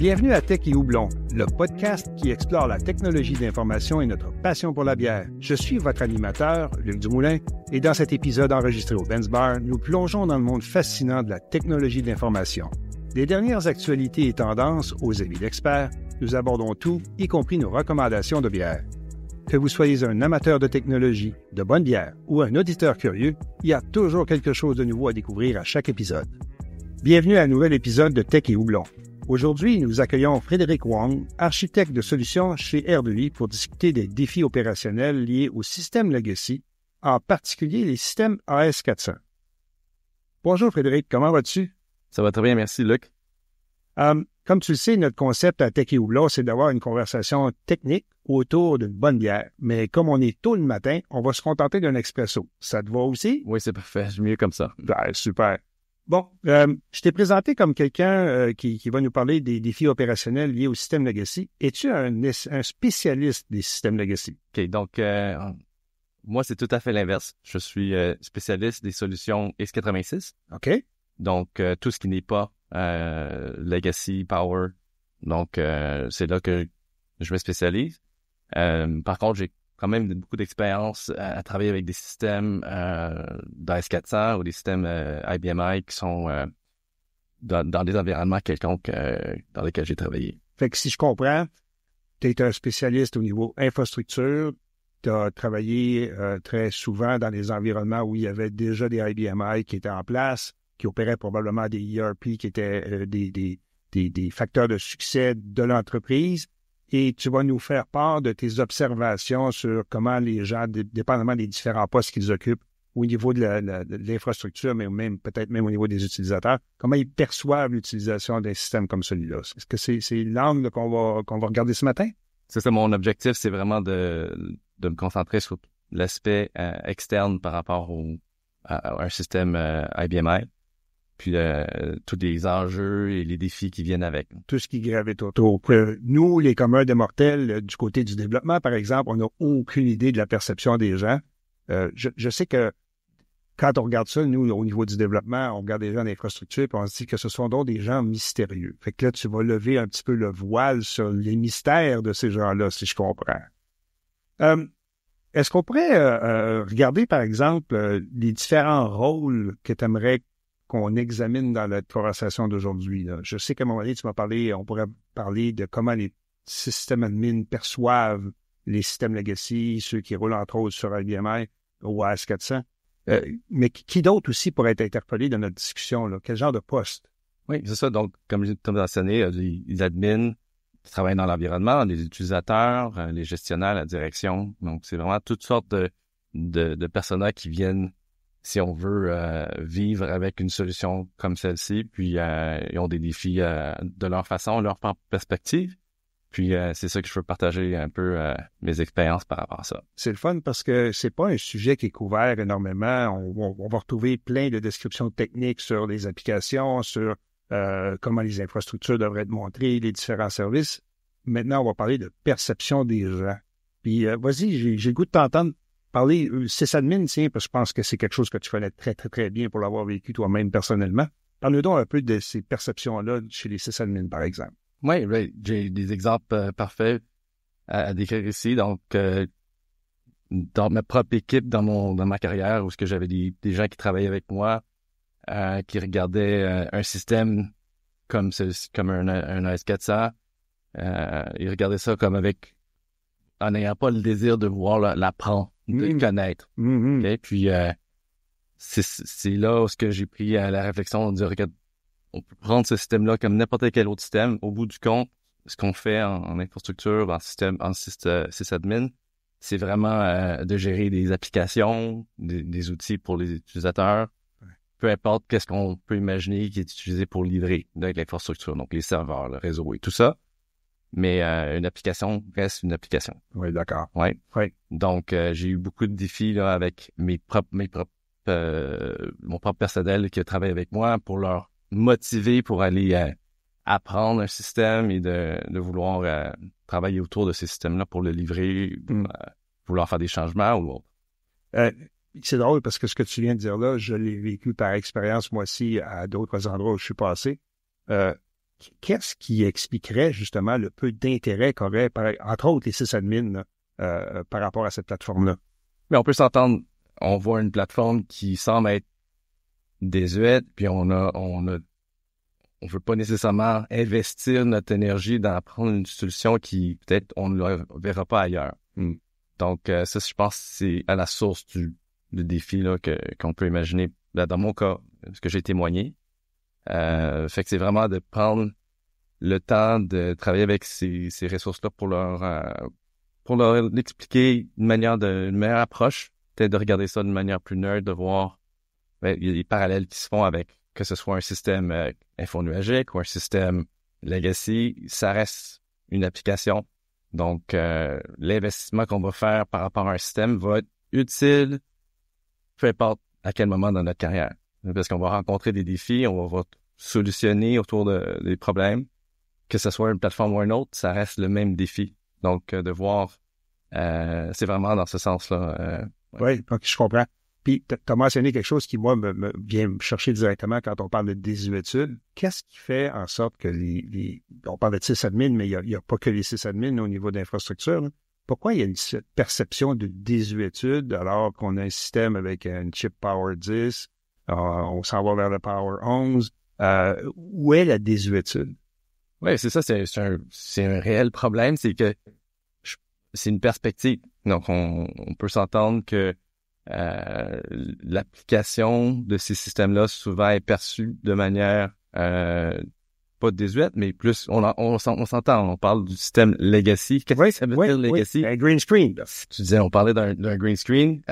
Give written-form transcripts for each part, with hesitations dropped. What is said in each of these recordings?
Bienvenue à Tech et Houblon, le podcast qui explore la technologie d'information et notre passion pour la bière. Je suis votre animateur, Luc Dumoulin, et dans cet épisode enregistré au Benz Bar, nous plongeons dans le monde fascinant de la technologie de l'information. Des dernières actualités et tendances aux avis d'experts, nous abordons tout, y compris nos recommandations de bière. Que vous soyez un amateur de technologie, de bonne bière ou un auditeur curieux, il y a toujours quelque chose de nouveau à découvrir à chaque épisode. Bienvenue à un nouvel épisode de Tech et Houblon. Aujourd'hui, nous accueillons Frédéric Wong, architecte de solutions chez R2I pour discuter des défis opérationnels liés au système Legacy, en particulier les systèmes AS400. Bonjour Frédéric, comment vas-tu? Ça va très bien, merci Luc. Comme tu le sais, notre concept à Tech et Houblon, c'est d'avoir une conversation technique autour d'une bonne bière. Mais comme on est tôt le matin, on va se contenter d'un expresso. Ça te va aussi? Oui, c'est parfait, c'est mieux comme ça. Ben, super. Bon, je t'ai présenté comme quelqu'un qui va nous parler des défis opérationnels liés au système Legacy. Es-tu un spécialiste des systèmes Legacy? OK, donc moi, c'est tout à fait l'inverse. Je suis spécialiste des solutions x86. OK. Donc, tout ce qui n'est pas Legacy, Power. Donc, c'est là que je me spécialise. Par contre, j'ai quand même beaucoup d'expérience à travailler avec des systèmes d'AS400 ou des systèmes IBMI qui sont dans des environnements quelconques dans lesquels j'ai travaillé. Fait que si je comprends, tu es un spécialiste au niveau infrastructure, tu as travaillé très souvent dans des environnements où il y avait déjà des IBMI qui étaient en place, qui opéraient probablement des ERP qui étaient des facteurs de succès de l'entreprise. Et tu vas nous faire part de tes observations sur comment les gens, dépendamment des différents postes qu'ils occupent au niveau de l'infrastructure, mais même peut-être même au niveau des utilisateurs, comment ils perçoivent l'utilisation d'un système comme celui-là. Est-ce que c'est l'angle qu'on va regarder ce matin? C'est ça, mon objectif, c'est vraiment de me concentrer sur l'aspect externe par rapport à un système IBMI. Puis tous les enjeux et les défis qui viennent avec. Tout ce qui gravite autour. Nous, les communs des mortels, du côté du développement, par exemple, on n'a aucune idée de la perception des gens. Je sais que quand on regarde ça, nous, au niveau du développement, on regarde des gens d'infrastructure puis on se dit que ce sont donc des gens mystérieux. Fait que là, tu vas lever un petit peu le voile sur les mystères de ces gens-là, si je comprends. Est-ce qu'on pourrait regarder, par exemple, les différents rôles que tu aimerais qu'on examine dans notre conversation d'aujourd'hui, là? Je sais qu'à un moment donné, tu m'as parlé, on pourrait parler de comment les systèmes admin perçoivent les systèmes legacy, ceux qui roulent entre autres sur IBMI ou AS400. Mais qui d'autre aussi pourrait être interpellé dans notre discussion, là? Quel genre de poste? Oui, c'est ça. Donc, comme j'ai mentionné, les admins qui travaillent dans l'environnement, les utilisateurs, les gestionnaires, la direction. Donc, c'est vraiment toutes sortes de personnages qui viennent, si on veut, vivre avec une solution comme celle-ci, puis ils ont des défis de leur façon, leur perspective. Puis c'est ça que je veux partager un peu mes expériences par rapport à ça. C'est le fun parce que c'est pas un sujet qui est couvert énormément. On va retrouver plein de descriptions techniques sur les applications, sur comment les infrastructures devraient être montrées, les différents services. Maintenant, on va parler de perception des gens. Puis vas-y, j'ai le goût de t'entendre parler sysadmin, tiens, parce que je pense que c'est quelque chose que tu connais très, très, très bien pour l'avoir vécu toi-même personnellement. Parle-nous donc un peu de ces perceptions-là chez les sysadmins, par exemple. Oui, j'ai des exemples parfaits à décrire ici. Donc, dans ma propre équipe, dans ma carrière, où est-ce que j'avais des gens qui travaillaient avec moi, qui regardaient un système comme un AS400, ils regardaient ça comme en n'ayant pas le désir de vouloir l'apprendre, de le connaître. Mm-hmm. Okay? Puis, c'est là où ce que j'ai pris la réflexion de dire, regarde, on peut prendre ce système-là comme n'importe quel autre système. Au bout du compte, ce qu'on fait en infrastructure, en sysadmin, c'est vraiment de gérer des applications, des outils pour les utilisateurs. Ouais. Peu importe qu'est-ce qu'on peut imaginer qui est utilisé pour livrer avec l'infrastructure, donc les serveurs, le réseau et tout ça. Mais une application reste une application. Oui, d'accord. Ouais. Oui. Donc, j'ai eu beaucoup de défis là, avec mon propre personnel qui a travaillé avec moi pour leur motiver pour aller apprendre un système et de vouloir travailler autour de ces systèmes-là pour le livrer, vouloir faire des changements ou autre. C'est drôle parce que ce que tu viens de dire là, je l'ai vécu par expérience moi aussi à d'autres endroits où je suis passé. qu'est-ce qui expliquerait justement le peu d'intérêt qu'auraient, entre autres, les sysadmins par rapport à cette plateforme-là? Mais on peut s'entendre, on voit une plateforme qui semble être désuète, puis on veut pas nécessairement investir notre énergie dans prendre une solution qui peut-être on ne le verra pas ailleurs. Donc ça, je pense, c'est à la source du défi là qu'on peut imaginer. Là, dans mon cas, ce que j'ai témoigné, fait que c'est vraiment de prendre le temps de travailler avec ces ressources-là pour leur expliquer une meilleure approche, peut-être de regarder ça d'une manière plus neutre, de voir il y a des parallèles qui se font avec que ce soit un système infonuagique ou un système legacy, ça reste une application. Donc, l'investissement qu'on va faire par rapport à un système va être utile, peu importe à quel moment dans notre carrière. Parce qu'on va rencontrer des défis, on va solutionner autour des problèmes. Que ce soit une plateforme ou une autre, ça reste le même défi. Donc, de voir, c'est vraiment dans ce sens-là. Oui, donc je comprends. Puis, tu as mentionné quelque chose qui, moi, me vient me chercher directement quand on parle de désuétude. Qu'est-ce qui fait en sorte que on parle de sysadmin, mais il n'y a pas que les sysadmins au niveau d'infrastructure, là. Pourquoi il y a cette perception de désuétude alors qu'on a un système avec une chip Power 10, on s'en va vers le Power 11? Où est la désuétude? Oui, c'est ça, c'est un réel problème, c'est que c'est une perspective. Donc, on peut s'entendre que l'application de ces systèmes-là souvent est perçue de manière pas désuète, mais plus on s'entend, on parle du système legacy. Qu'est-ce que ça veut dire legacy? Un green screen. Tu disais, on parlait d'un green screen.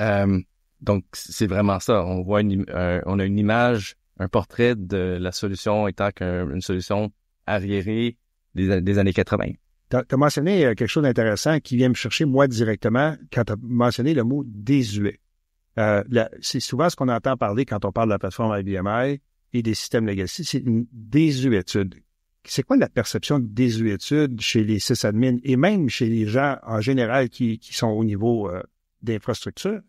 Donc, c'est vraiment ça. On voit on a une image, un portrait de la solution étant qu'une solution arriérée des années 80. Tu as mentionné quelque chose d'intéressant qui vient me chercher, moi, directement, quand tu as mentionné le mot désuet. C'est souvent ce qu'on entend parler quand on parle de la plateforme IBMI et des systèmes legacy, c'est une désuétude. C'est quoi la perception de désuétude chez les sysadmins et même chez les gens en général qui sont au niveau d'infrastructure?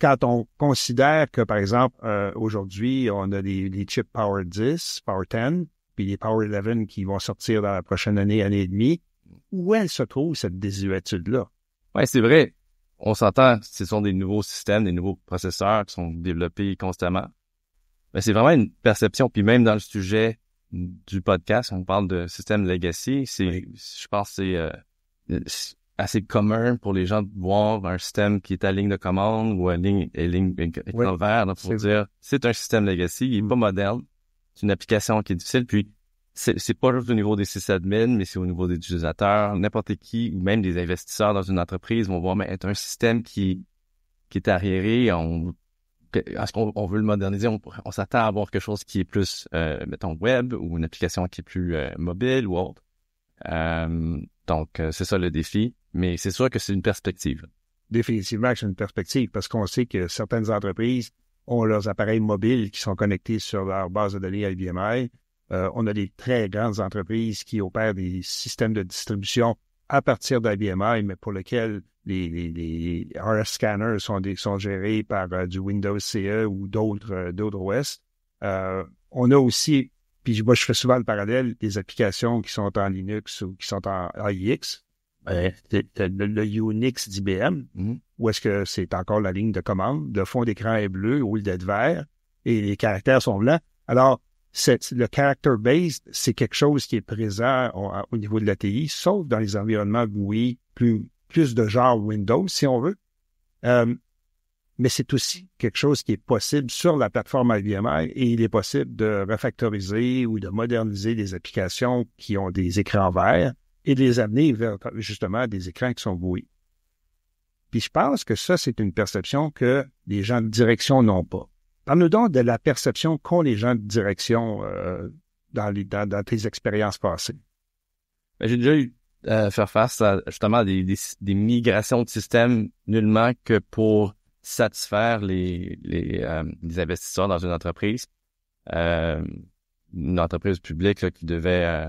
Quand on considère que, par exemple, aujourd'hui, on a les chips Power 10, Power 10, puis les Power 11 qui vont sortir dans la prochaine année et demie, où elle se trouve, cette désuétude-là? Oui, c'est vrai. On s'entend, ce sont des nouveaux systèmes, des nouveaux processeurs qui sont développés constamment. Mais c'est vraiment une perception. Puis même dans le sujet du podcast, on parle de système legacy. Je pense que c'est assez commun pour les gens de voir un système qui est à ligne de commande ou à ligne écran vert pour dire c'est un système legacy, il est pas moderne. C'est une application qui est difficile. Puis c'est pas juste au niveau des sysadmins, mais c'est au niveau des utilisateurs. N'importe qui, ou même des investisseurs dans une entreprise vont voir, mais être un système qui est arriéré, est-ce qu'on veut le moderniser? On s'attend à avoir quelque chose qui est plus, mettons, web, ou une application qui est plus mobile ou autre. Donc, c'est ça le défi. Mais c'est sûr que c'est une perspective. Définitivement que c'est une perspective, parce qu'on sait que certaines entreprises ont leurs appareils mobiles qui sont connectés sur leur base de données IBMI. On a des très grandes entreprises qui opèrent des systèmes de distribution à partir d'IBMI, mais pour lesquels les RF scanners sont gérés par du Windows CE ou d'autres OS. On a aussi, puis moi je fais souvent le parallèle, des applications qui sont en Linux ou qui sont en AIX. Le Unix d'IBM, où est-ce que c'est encore la ligne de commande, le fond d'écran est bleu au lieu d'être vert, et les caractères sont blancs. Alors, le character-based, c'est quelque chose qui est présent au niveau de l'ATI, sauf dans les environnements GUI, plus de genre Windows, si on veut. Mais c'est aussi quelque chose qui est possible sur la plateforme IBMI, et il est possible de refactoriser ou de moderniser des applications qui ont des écrans verts et de les amener vers, justement, des écrans qui sont GUI. Puis je pense que ça, c'est une perception que les gens de direction n'ont pas. Parle-nous donc de la perception qu'ont les gens de direction dans tes expériences passées. Ben, j'ai déjà eu faire face à justement des migrations de systèmes nullement que pour satisfaire les investisseurs dans une entreprise. Une entreprise publique là, qui devait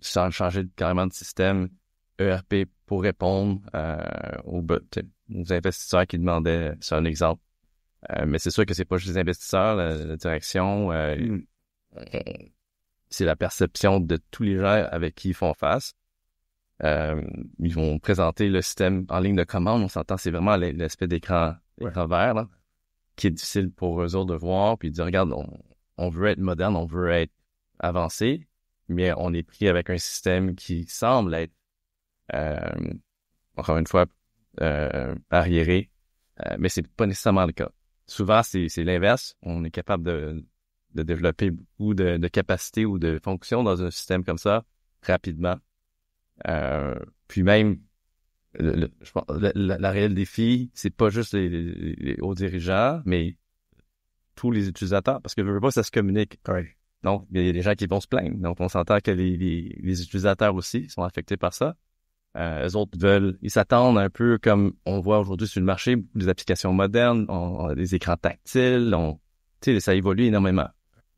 changer carrément de système ERP pour répondre aux investisseurs qui demandaient, c'est un exemple. Mais c'est sûr que c'est pas juste les investisseurs, la direction. c'est la perception de tous les gens avec qui ils font face. Ils vont présenter le système en ligne de commande. On s'entend, c'est vraiment l'aspect d'écran vert, là, qui est difficile pour eux autres de voir. Puis de dire, regarde, on veut être moderne, on veut être avancé, mais on est pris avec un système qui semble être, encore une fois, arriéré. Mais c'est pas nécessairement le cas. Souvent, c'est l'inverse. On est capable de développer beaucoup de capacités ou de fonctions dans un système comme ça rapidement. Puis même, je pense, la réelle défi, c'est pas juste les hauts dirigeants, mais tous les utilisateurs, parce que je veux pas, ça se communique. Oui. Donc, il y a des gens qui vont se plaindre. Donc, on s'entend que les utilisateurs aussi sont affectés par ça. Eux autres ils s'attendent un peu comme on voit aujourd'hui sur le marché, des applications modernes, on a des écrans tactiles, tu sais, ça évolue énormément.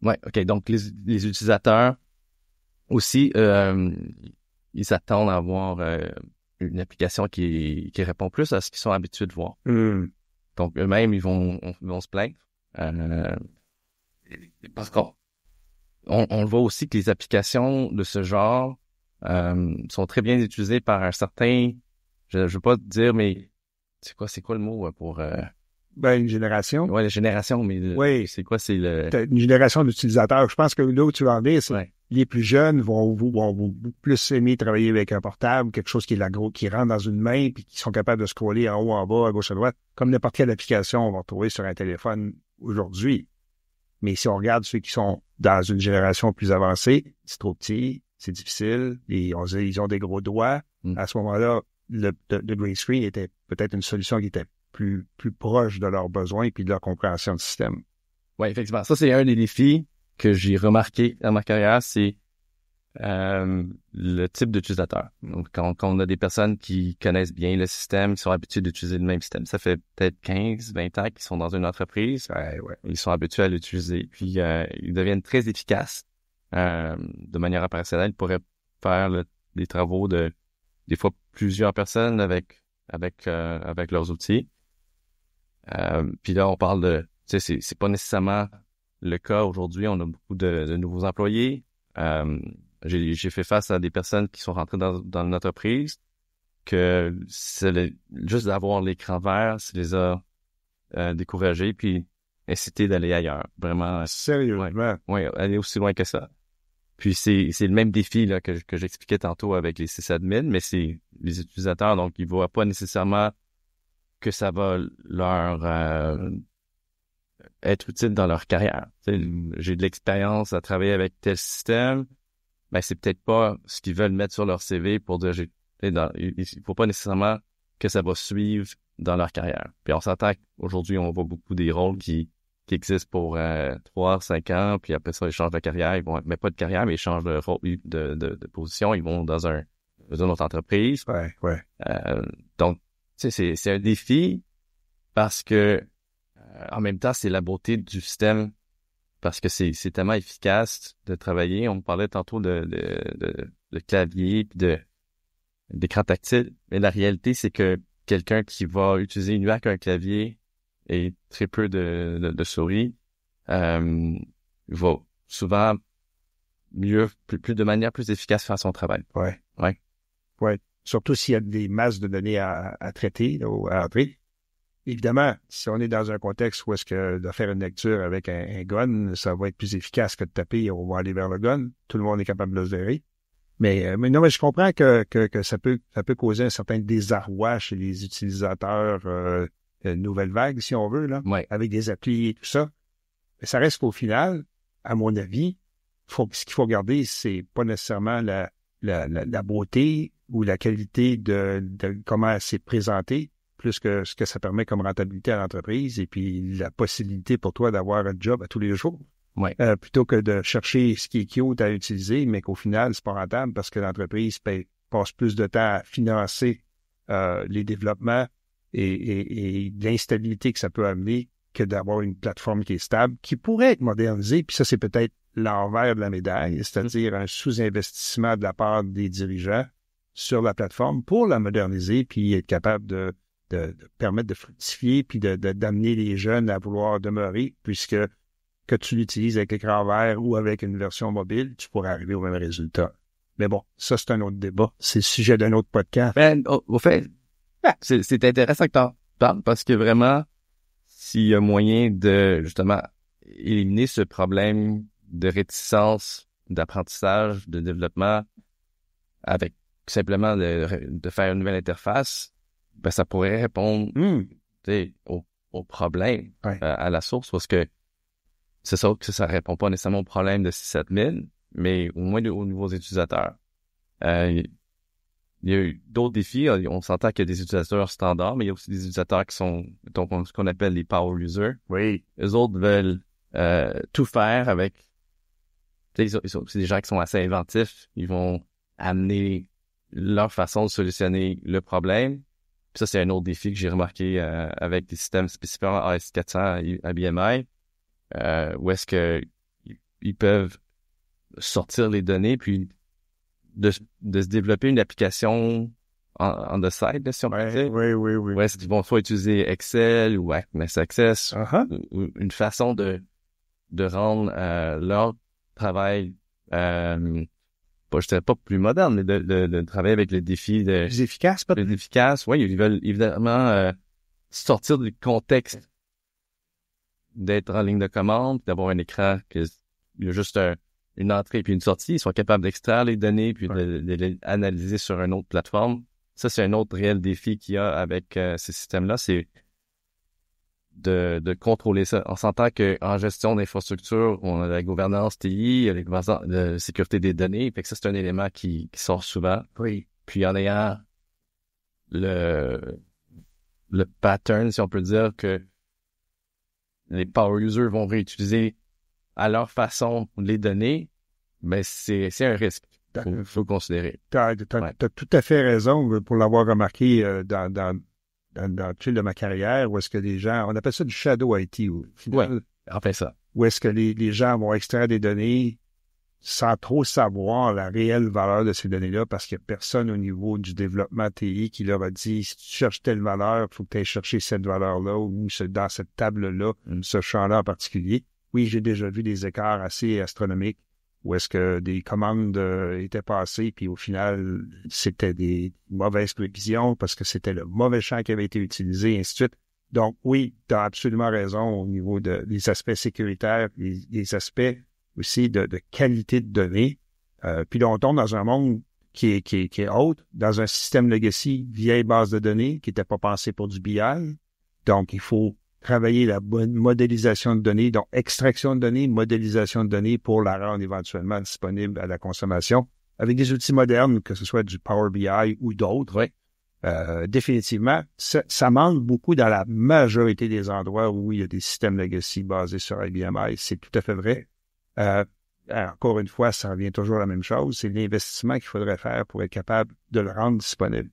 Ouais, OK. Donc, les utilisateurs aussi, ils s'attendent à avoir une application qui répond plus à ce qu'ils sont habitués de voir. Donc, eux-mêmes, ils vont se plaindre. Parce qu'on le voit aussi que les applications de ce genre sont très bien utilisées par un certain... Je veux pas te dire, mais c'est quoi le mot pour... Une génération. Ouais, la génération, mais c'est quoi? C'est une génération d'utilisateurs. Je pense que là où tu vas en dire, c'est les plus jeunes vont plus aimer travailler avec un portable, quelque chose qui rentre dans une main puis qui sont capables de scroller en haut, en bas, à gauche, à droite, comme n'importe quelle application on va retrouver sur un téléphone aujourd'hui. Mais si on regarde ceux qui sont dans une génération plus avancée, c'est trop petit, c'est difficile, ils ont des gros doigts. À ce moment-là, le green screen était peut-être une solution qui était plus proche de leurs besoins et puis de leur compréhension du système. Oui, effectivement. Ça, c'est un des défis que j'ai remarqué dans ma carrière, c'est le type d'utilisateur. Donc, quand on a des personnes qui connaissent bien le système, qui sont habituées d'utiliser le même système, ça fait peut-être 15, 20 ans qu'ils sont dans une entreprise, ils sont habitués à l'utiliser, puis ils deviennent très efficaces de manière opérationnelle. Ils pourraient faire des travaux de des fois plusieurs personnes avec leurs outils. Puis là, on parle de, tu sais, c'est pas nécessairement le cas aujourd'hui. On a beaucoup de nouveaux employés. J'ai fait face à des personnes qui sont rentrées dans l'entreprise que juste d'avoir l'écran vert, ça les a découragés puis incité d'aller ailleurs. Vraiment. Sérieusement? Ouais, aller aussi loin que ça. Puis c'est le même défi là que j'expliquais tantôt avec les sysadmins, mais c'est les utilisateurs, donc ils voient pas nécessairement que ça va leur être utile dans leur carrière. T'sais, j'ai de l'expérience à travailler avec tel système, ben c'est peut-être pas ce qu'ils veulent mettre sur leur CV pour dire il faut pas nécessairement que ça va suivre dans leur carrière. Puis on s'entend qu'aujourd'hui, on voit beaucoup des rôles qui existent pour 3, 5 ans, puis après ça, ils changent de carrière, ils vont, mais pas de carrière, mais ils changent de position, ils vont dans une autre entreprise. Donc, tu sais, c'est un défi parce que en même temps, c'est la beauté du système parce que c'est tellement efficace de travailler. On parlait tantôt de clavier puis d'écran tactile, mais la réalité, c'est que quelqu'un qui va utiliser une avec un clavier et très peu de souris va souvent de manière plus efficace faire son travail. Ouais. Surtout s'il y a des masses de données à traiter, là, ou à entrer. Évidemment, si on est dans un contexte où est-ce que de faire une lecture avec un gun, ça va être plus efficace que de taper, on va aller vers le gun. Tout le monde est capable de le gérer. Mais non, mais je comprends que ça peut causer un certain désarroi chez les utilisateurs nouvelle vague, si on veut, là, avec des applis et tout ça. Mais ça reste qu'au final, à mon avis, ce qu'il faut regarder, c'est pas nécessairement la beauté ou la qualité de comment c'est présenté, plus que ce que ça permet comme rentabilité à l'entreprise et puis la possibilité pour toi d'avoir un job à tous les jours. Plutôt que de chercher ce qui est cute à utiliser, mais qu'au final, c'est pas rentable parce que l'entreprise passe plus de temps à financer les développements et l'instabilité que ça peut amener que d'avoir une plateforme qui est stable, qui pourrait être modernisée, puis ça, c'est peut-être l'envers de la médaille, c'est-à-dire un sous-investissement de la part des dirigeants sur la plateforme pour la moderniser, puis être capable de permettre de fructifier, puis d'amener les jeunes à vouloir demeurer, puisque que tu l'utilises avec l'écran vert ou avec une version mobile, tu pourrais arriver au même résultat. Mais bon, ça, c'est un autre débat. C'est le sujet d'un autre podcast. Ben, au fait, c'est intéressant que t'en parles parce que vraiment, s'il y a moyen de, justement, éliminer ce problème de réticence, d'apprentissage, de développement avec simplement de faire une nouvelle interface, ben, ça pourrait répondre au problème à la source parce que c'est ça que ça répond pas nécessairement au problème de 6-7 000, mais au moins aux nouveaux utilisateurs. Il y a eu d'autres défis. On s'entend qu'il y a des utilisateurs standards, mais il y a aussi des utilisateurs qui sont donc ce qu'on appelle les power users. Oui. Eux autres veulent tout faire avec... C'est des gens qui sont assez inventifs. Ils vont amener leur façon de solutionner le problème. Puis ça, c'est un autre défi que j'ai remarqué avec des systèmes spécifiquement AS400 à BMI, où est-ce que ils peuvent sortir les données puis de se développer une application on the side, si on peut dire. Oui. Où est-ce qu'ils vont soit utiliser Excel ou MS Access, ou une façon de rendre leur travail je dirais pas plus moderne, mais de travailler avec les défis plus efficace, peut-être. Plus efficace. Oui, ils veulent évidemment sortir du contexte d'être en ligne de commande, d'avoir un écran il y a juste une entrée puis une sortie. Ils sont capables d'extraire les données puis de les analyser sur une autre plateforme. Ça, c'est un autre réel défi qu'il y a avec ces systèmes-là, c'est de contrôler ça. On s'entend qu'en gestion d'infrastructure, on a la gouvernance TI, la gouvernance de sécurité des données, fait que ça, c'est un élément qui sort souvent. Oui. Puis en ayant le pattern, si on peut dire, que les power users vont réutiliser à leur façon les données, ben c'est un risque. Faut considérer. T'as tout à fait raison pour l'avoir remarqué dans le fil de ma carrière, où est-ce que les gens, on appelle ça du shadow IT. Oui, en fait ça. Où est-ce que les gens vont extraire des données sans trop savoir la réelle valeur de ces données-là, parce qu'il n'y a personne au niveau du développement TI qui leur a dit, si tu cherches telle valeur, il faut que tu ailles chercher cette valeur-là, ou dans cette table-là, ce champ-là en particulier. Oui, j'ai déjà vu des écarts assez astronomiques, où est-ce que des commandes étaient passées, puis au final, c'était des mauvaises prévisions, parce que c'était le mauvais champ qui avait été utilisé, et ainsi de suite. Donc oui, tu as absolument raison au niveau des aspects sécuritaires, les aspects aussi de qualité de données. Puis là, on tombe dans un monde qui est autre, dans un système legacy, vieille base de données, qui n'était pas pensé pour du BI. Donc, il faut travailler la bonne modélisation de données, donc extraction de données, modélisation de données pour la rendre éventuellement disponible à la consommation avec des outils modernes, que ce soit du Power BI ou d'autres. Ouais. Définitivement, ça manque beaucoup dans la majorité des endroits où il y a des systèmes legacy basés sur IBM. C'est tout à fait vrai. Encore une fois, ça revient toujours à la même chose. C'est l'investissement qu'il faudrait faire pour être capable de le rendre disponible.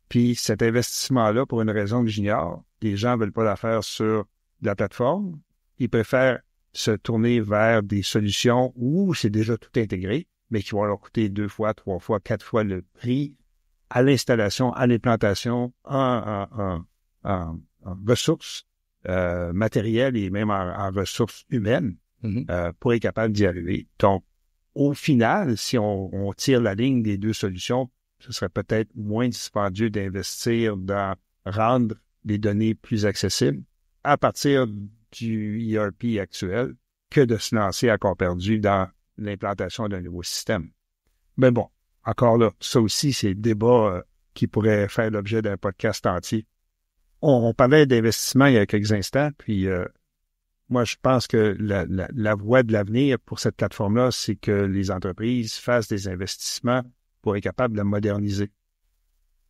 Puis cet investissement-là, pour une raison que j'ignore, les gens ne veulent pas la faire sur la plateforme. Ils préfèrent se tourner vers des solutions où c'est déjà tout intégré, mais qui vont leur coûter 2 fois, 3 fois, 4 fois le prix à l'installation, à l'implantation, en ressources matérielles et même en ressources humaines pour être capable d'y arriver. Donc, au final, si on tire la ligne des deux solutions, ce serait peut-être moins dispendieux d'investir dans rendre les données plus accessibles à partir du ERP actuel que de se lancer à corps perdu dans l'implantation d'un nouveau système. Mais bon, encore là, ça aussi, c'est le débat qui pourrait faire l'objet d'un podcast entier. On parlait d'investissement il y a quelques instants, puis moi, je pense que la voie de l'avenir pour cette plateforme-là, c'est que les entreprises fassent des investissements pour être capables de la moderniser.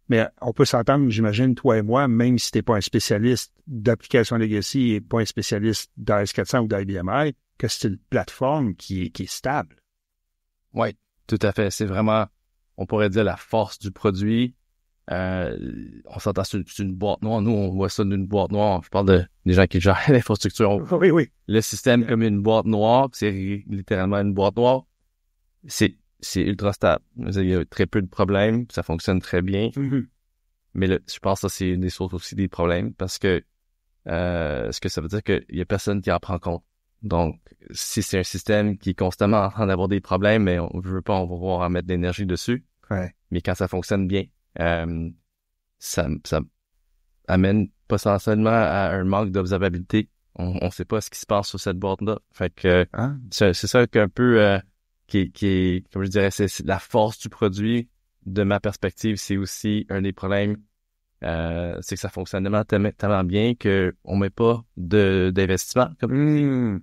Mais on peut s'entendre, j'imagine, toi et moi, même si tu n'es pas un spécialiste d'application legacy et pas un spécialiste d'AS400 ou d'IBM, que c'est une plateforme qui est stable. Oui, tout à fait. C'est vraiment, on pourrait dire, la force du produit. On s'entend sur une boîte noire. Nous, on voit ça d'une boîte noire. Je parle des gens qui gèrent l'infrastructure. Oui. Le système comme une boîte noire, c'est littéralement une boîte noire. C'est ultra stable. Il y a très peu de problèmes. Ça fonctionne très bien. Mm-hmm. Mais je pense que ça, c'est une des sources aussi des problèmes parce que ce que ça veut dire qu'il y a personne qui en prend compte. Donc, si c'est un système qui est constamment en train d'avoir des problèmes, mais on veut pas, on va voir en mettre de l'énergie dessus. Ouais. Mais quand ça fonctionne bien, ça amène potentiellement à un manque d'observabilité. On sait pas ce qui se passe sur cette boîte-là. Fait que c'est ça qu'un peu qui est, comme je dirais, c'est la force du produit. De ma perspective, c'est aussi un des problèmes. C'est que ça fonctionne tellement bien que on met pas d'investissement comme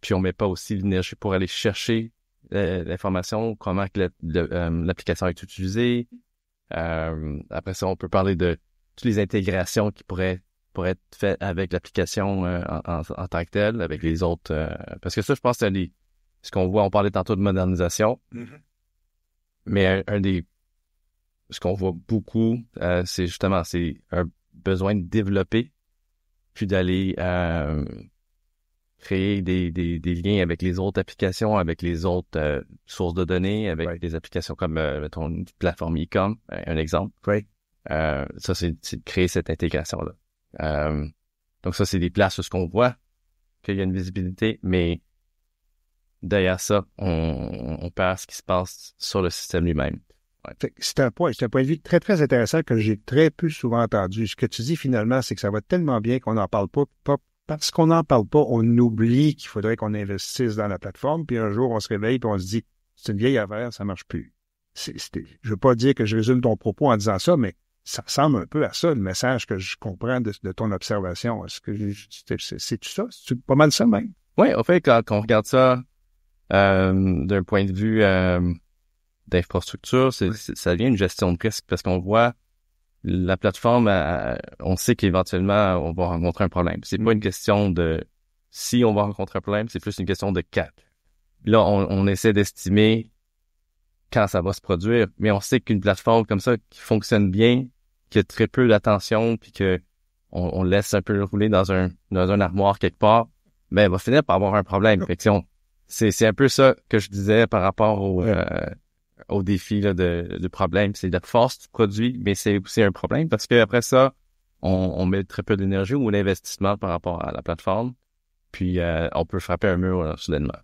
puis on met pas aussi l'énergie pour aller chercher l'information, comment que l'application est utilisée. Après ça, on peut parler de toutes les intégrations qui pourraient être faites avec l'application en tant que telle, avec les autres. Parce que ça, je pense que c'est ce qu'on voit, on parlait tantôt de modernisation, mais ce qu'on voit beaucoup, c'est justement, c'est un besoin de développer, puis d'aller créer des liens avec les autres applications, avec les autres sources de données, avec des applications comme, mettons, une plateforme e-com, un exemple. Ça, c'est de créer cette intégration-là. Donc ça, c'est des places où ce qu'on voit qu'il y a une visibilité, mais derrière ça, on perd ce qui se passe sur le système lui-même. Ouais. C'est un point de vue très, très intéressant que j'ai très peu souvent entendu. Ce que tu dis finalement, c'est que ça va tellement bien qu'on n'en parle pas. Parce qu'on n'en parle pas, on oublie qu'il faudrait qu'on investisse dans la plateforme, puis un jour, on se réveille et on se dit, c'est une vieille affaire, ça marche plus. Je veux pas dire que je résume ton propos en disant ça, mais ça ressemble un peu à ça, le message que je comprends de ton observation. Est-ce que c'est ça? C'est pas mal ça même? Oui, en fait, quand on regarde ça d'un point de vue d'infrastructure, ça devient une gestion de risque parce qu'on voit la plateforme, on sait qu'éventuellement, on va rencontrer un problème. C'est pas une question de si on va rencontrer un problème, c'est plus une question de quand. Là, on essaie d'estimer quand ça va se produire, mais on sait qu'une plateforme comme ça qui fonctionne bien, qui a très peu d'attention, puis que on laisse un peu rouler dans un armoire quelque part, ben elle va finir par avoir un problème. Fait que c'est un peu ça que je disais par rapport au défi là, de problème. C'est la force du produit, mais c'est aussi un problème parce que après ça, on met très peu d'énergie ou d'investissement par rapport à la plateforme, puis on peut frapper un mur là, soudainement.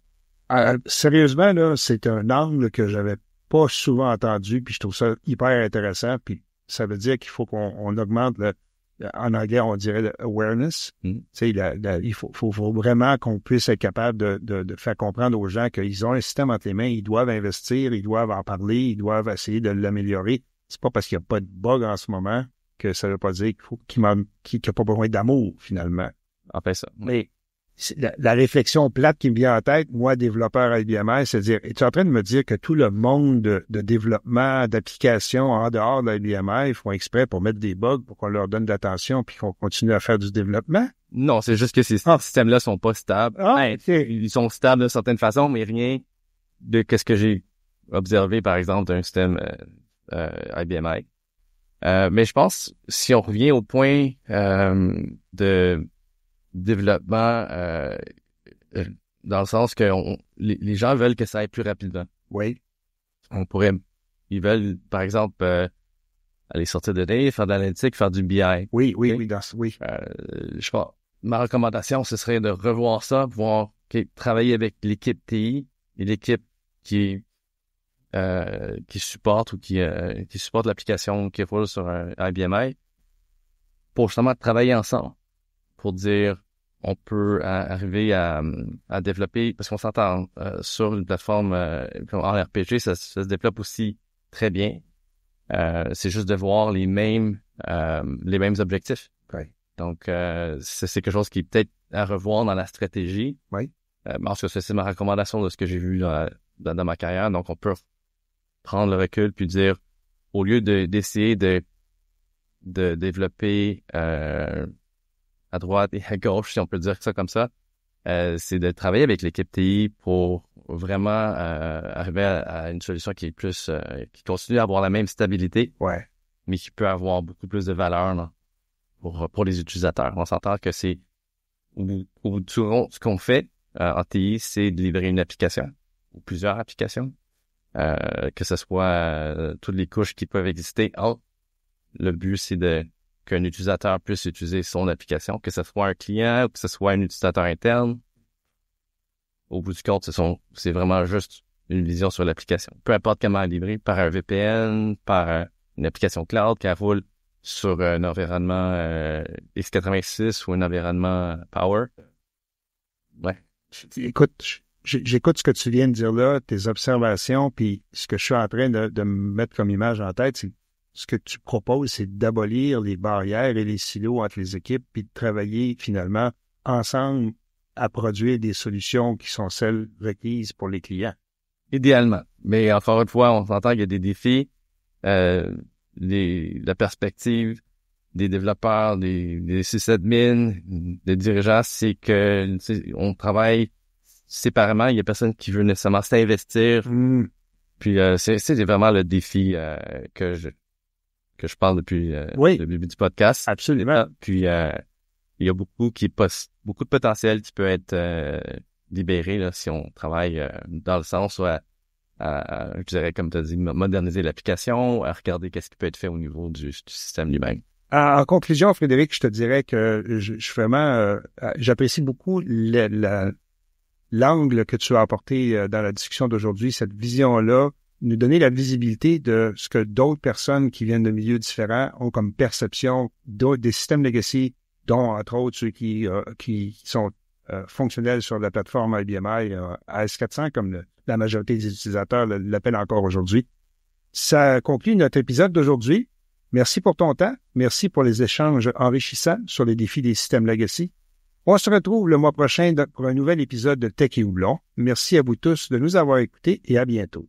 Sérieusement, là, c'est un angle que j'avais pas souvent entendu, puis je trouve ça hyper intéressant, puis ça veut dire qu'il faut qu'on augmente en anglais, on dirait l'awareness. Tu sais, il faut vraiment qu'on puisse être capable de faire comprendre aux gens qu'ils ont un système entre les mains, ils doivent investir, ils doivent en parler, ils doivent essayer de l'améliorer. C'est pas parce qu'il n'y a pas de bug en ce moment que ça veut pas dire qu'il n'y a pas besoin d'amour, finalement. En fait, ça. Mais la réflexion plate qui me vient en tête, moi, développeur à IBMI, c'est de dire, es-tu en train de me dire que tout le monde de développement d'applications en dehors de IBMI font exprès pour mettre des bugs, pour qu'on leur donne de l'attention puis qu'on continue à faire du développement? Non, c'est juste que ces systèmes-là sont pas stables. Ils sont stables d'une certaine façon, mais rien de qu'est-ce que j'ai observé, par exemple, d'un système IBMI. Mais je pense, si on revient au point de développement dans le sens que les gens veulent que ça aille plus rapidement. Oui. Ils veulent, par exemple, aller sortir de données, faire de l'analytique, faire du BI. Oui. Je crois, ma recommandation, ce serait de revoir ça, voir travailler avec l'équipe TI et l'équipe qui supporte ou qui supporte l'application qui roule sur un IBMI pour justement travailler ensemble pour dire on peut arriver à développer, parce qu'on s'entend sur une plateforme en RPG, ça se développe aussi très bien. C'est juste de voir les mêmes objectifs. Oui. Donc, c'est quelque chose qui est peut-être à revoir dans la stratégie. Oui. Parce que c'est ma recommandation de ce que j'ai vu dans ma carrière. Donc, on peut prendre le recul puis dire, au lieu d'essayer de développer à droite et à gauche, si on peut dire ça comme ça, c'est de travailler avec l'équipe TI pour vraiment arriver à une solution qui est plus qui continue à avoir la même stabilité, mais qui peut avoir beaucoup plus de valeur là, pour les utilisateurs. On s'entend que c'est ce qu'on fait en TI, c'est de livrer une application ou plusieurs applications, que ce soit toutes les couches qui peuvent exister. Le but, c'est de qu'un utilisateur puisse utiliser son application, que ce soit un client ou que ce soit un utilisateur interne. Au bout du compte, c'est vraiment juste une vision sur l'application. Peu importe comment elle est livrée, par un VPN, par une application cloud qui roule sur un environnement x86 ou un environnement Power. Ouais. Écoute, j'écoute ce que tu viens de dire là, tes observations, puis ce que je suis en train de me mettre comme image en tête, c'est ce que tu proposes, c'est d'abolir les barrières et les silos entre les équipes, puis de travailler finalement ensemble à produire des solutions qui sont celles requises pour les clients. Idéalement. Mais encore une fois, on s'entend qu'il y a des défis. La perspective des développeurs, des sysadmins, des dirigeants, c'est que on travaille séparément. Il y a personne qui veut nécessairement s'investir. Puis c'est vraiment le défi que je parle depuis le début du podcast. Absolument. Puis il y a beaucoup de potentiel qui peut être libéré là, si on travaille dans le sens je dirais, comme tu as dit, moderniser l'application, à regarder qu'est-ce qui peut être fait au niveau du système lui-même. En conclusion, Frédéric, je te dirais que j'apprécie beaucoup l'angle que tu as apporté dans la discussion d'aujourd'hui, cette vision-là, nous donner la visibilité de ce que d'autres personnes qui viennent de milieux différents ont comme perception des systèmes legacy, dont, entre autres, ceux qui sont fonctionnels sur la plateforme IBMI AS400, comme la majorité des utilisateurs l'appellent encore aujourd'hui. Ça conclut notre épisode d'aujourd'hui. Merci pour ton temps. Merci pour les échanges enrichissants sur les défis des systèmes legacy. On se retrouve le mois prochain pour un nouvel épisode de Tech et Houblon. Merci à vous tous de nous avoir écoutés et à bientôt.